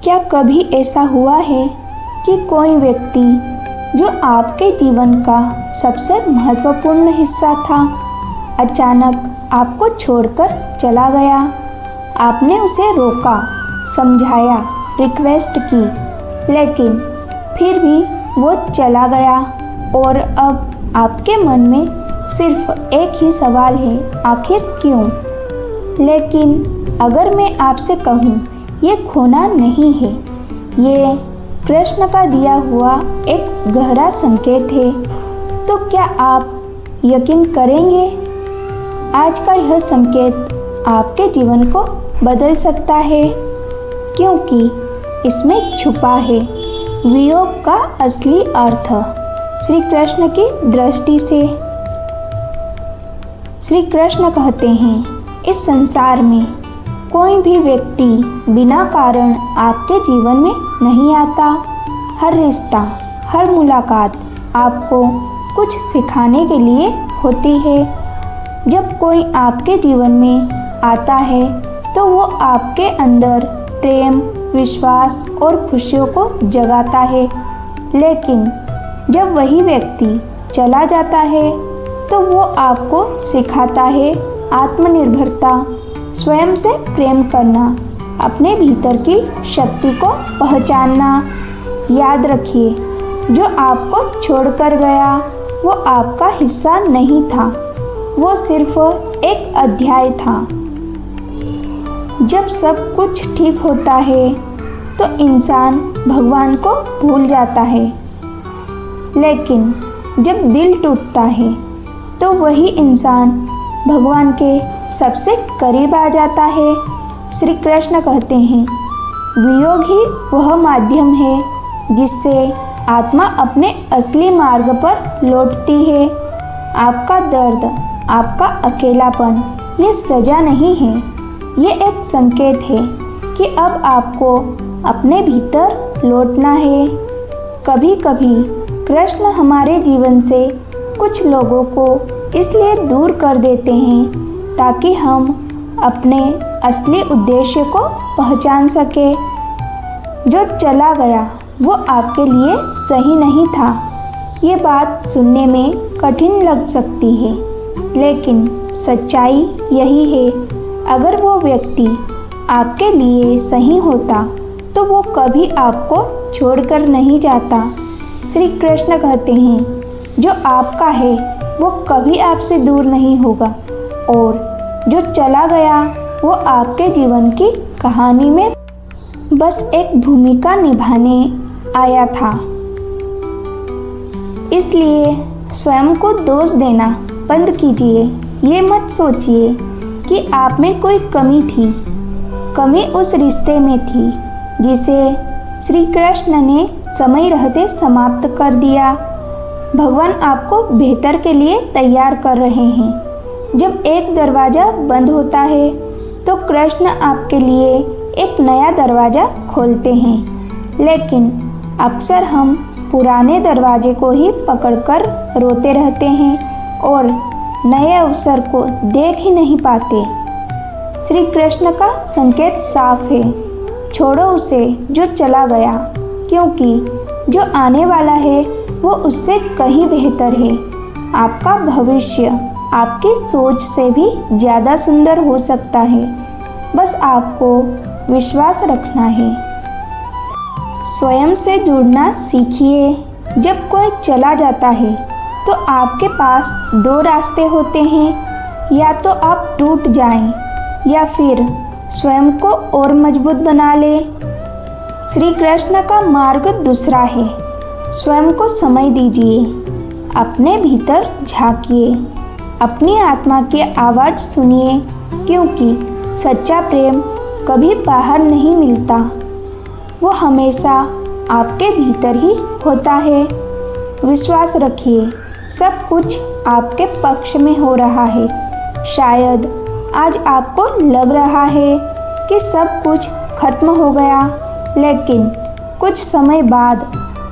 क्या कभी ऐसा हुआ है कि कोई व्यक्ति जो आपके जीवन का सबसे महत्वपूर्ण हिस्सा था, अचानक आपको छोड़कर चला गया? आपने उसे रोका, समझाया, रिक्वेस्ट की, लेकिन फिर भी वो चला गया और अब आपके मन में सिर्फ एक ही सवाल है, आखिर क्यों? लेकिन अगर मैं आपसे कहूँ, ये खोना नहीं है, ये कृष्ण का दिया हुआ एक गहरा संकेत है, तो क्या आप यकीन करेंगे? आज का यह संकेत आपके जीवन को बदल सकता है, क्योंकि इसमें छुपा है वियोग का असली अर्थ श्री कृष्ण की दृष्टि से। श्री कृष्ण कहते हैं, इस संसार में कोई भी व्यक्ति बिना कारण आपके जीवन में नहीं आता। हर रिश्ता, हर मुलाकात आपको कुछ सिखाने के लिए होती है। जब कोई आपके जीवन में आता है तो वो आपके अंदर प्रेम, विश्वास और खुशियों को जगाता है, लेकिन जब वही व्यक्ति चला जाता है तो वो आपको सिखाता है आत्मनिर्भरता, स्वयं से प्रेम करना, अपने भीतर की शक्ति को पहचानना। याद रखिए, जो आपको छोड़कर गया वो आपका हिस्सा नहीं था, वो सिर्फ एक अध्याय था। जब सब कुछ ठीक होता है तो इंसान भगवान को भूल जाता है, लेकिन जब दिल टूटता है तो वही इंसान भगवान के सबसे करीब आ जाता है। श्री कृष्ण कहते हैं, वियोग ही वह माध्यम है जिससे आत्मा अपने असली मार्ग पर लौटती है। आपका दर्द, आपका अकेलापन ये सजा नहीं है, ये एक संकेत है कि अब आपको अपने भीतर लौटना है। कभी कभी कृष्ण हमारे जीवन से कुछ लोगों को इसलिए दूर कर देते हैं ताकि हम अपने असली उद्देश्य को पहचान सके। जो चला गया वो आपके लिए सही नहीं था। ये बात सुनने में कठिन लग सकती है, लेकिन सच्चाई यही है। अगर वो व्यक्ति आपके लिए सही होता तो वो कभी आपको छोड़कर नहीं जाता। श्री कृष्ण कहते हैं, जो आपका है वो कभी आपसे दूर नहीं होगा, और जो चला गया वो आपके जीवन की कहानी में बस एक भूमिका निभाने आया था। इसलिए स्वयं को दोष देना बंद कीजिए। ये मत सोचिए कि आप में कोई कमी थी। कमी उस रिश्ते में थी जिसे श्री कृष्ण ने समय रहते समाप्त कर दिया। भगवान आपको बेहतर के लिए तैयार कर रहे हैं। जब एक दरवाज़ा बंद होता है तो कृष्ण आपके लिए एक नया दरवाज़ा खोलते हैं, लेकिन अक्सर हम पुराने दरवाजे को ही पकड़कर रोते रहते हैं और नए अवसर को देख ही नहीं पाते। श्री कृष्ण का संकेत साफ है, छोड़ो उसे जो चला गया, क्योंकि जो आने वाला है वो उससे कहीं बेहतर है। आपका भविष्य आपकी सोच से भी ज़्यादा सुंदर हो सकता है, बस आपको विश्वास रखना है। स्वयं से जुड़ना सीखिए। जब कोई चला जाता है तो आपके पास दो रास्ते होते हैं, या तो आप टूट जाएं या फिर स्वयं को और मजबूत बना ले। श्री कृष्ण का मार्ग दूसरा है। स्वयं को समय दीजिए, अपने भीतर झांकिए, अपनी आत्मा की आवाज़ सुनिए, क्योंकि सच्चा प्रेम कभी बाहर नहीं मिलता, वो हमेशा आपके भीतर ही होता है। विश्वास रखिए, सब कुछ आपके पक्ष में हो रहा है। शायद आज आपको लग रहा है कि सब कुछ खत्म हो गया, लेकिन कुछ समय बाद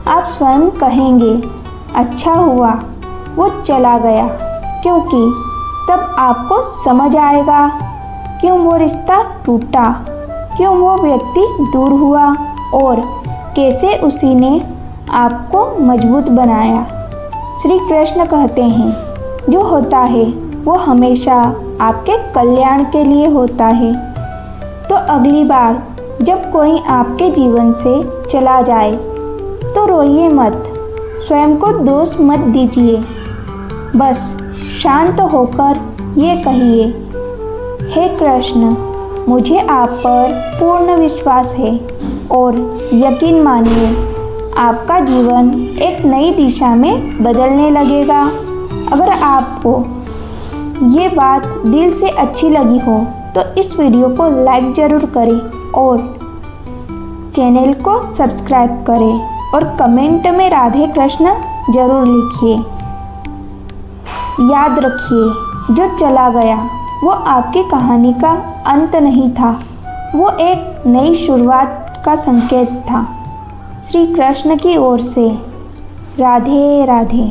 आप स्वयं कहेंगे, अच्छा हुआ वो चला गया, क्योंकि तब आपको समझ आएगा क्यों वो रिश्ता टूटा, क्यों वो व्यक्ति दूर हुआ और कैसे उसी ने आपको मजबूत बनाया। श्री कृष्ण कहते हैं, जो होता है वो हमेशा आपके कल्याण के लिए होता है। तो अगली बार जब कोई आपके जीवन से चला जाए तो रोइए मत, स्वयं को दोष मत दीजिए। बस शांत होकर ये कहिए, हे कृष्ण, मुझे आप पर पूर्ण विश्वास है और यकीन मानिए आपका जीवन एक नई दिशा में बदलने लगेगा। अगर आपको ये बात दिल से अच्छी लगी हो तो इस वीडियो को लाइक ज़रूर करें और चैनल को सब्सक्राइब करें और कमेंट में राधे कृष्ण ज़रूर लिखिए। याद रखिए, जो चला गया वो आपकी कहानी का अंत नहीं था, वो एक नई शुरुआत का संकेत था। श्री कृष्ण की ओर से राधे राधे।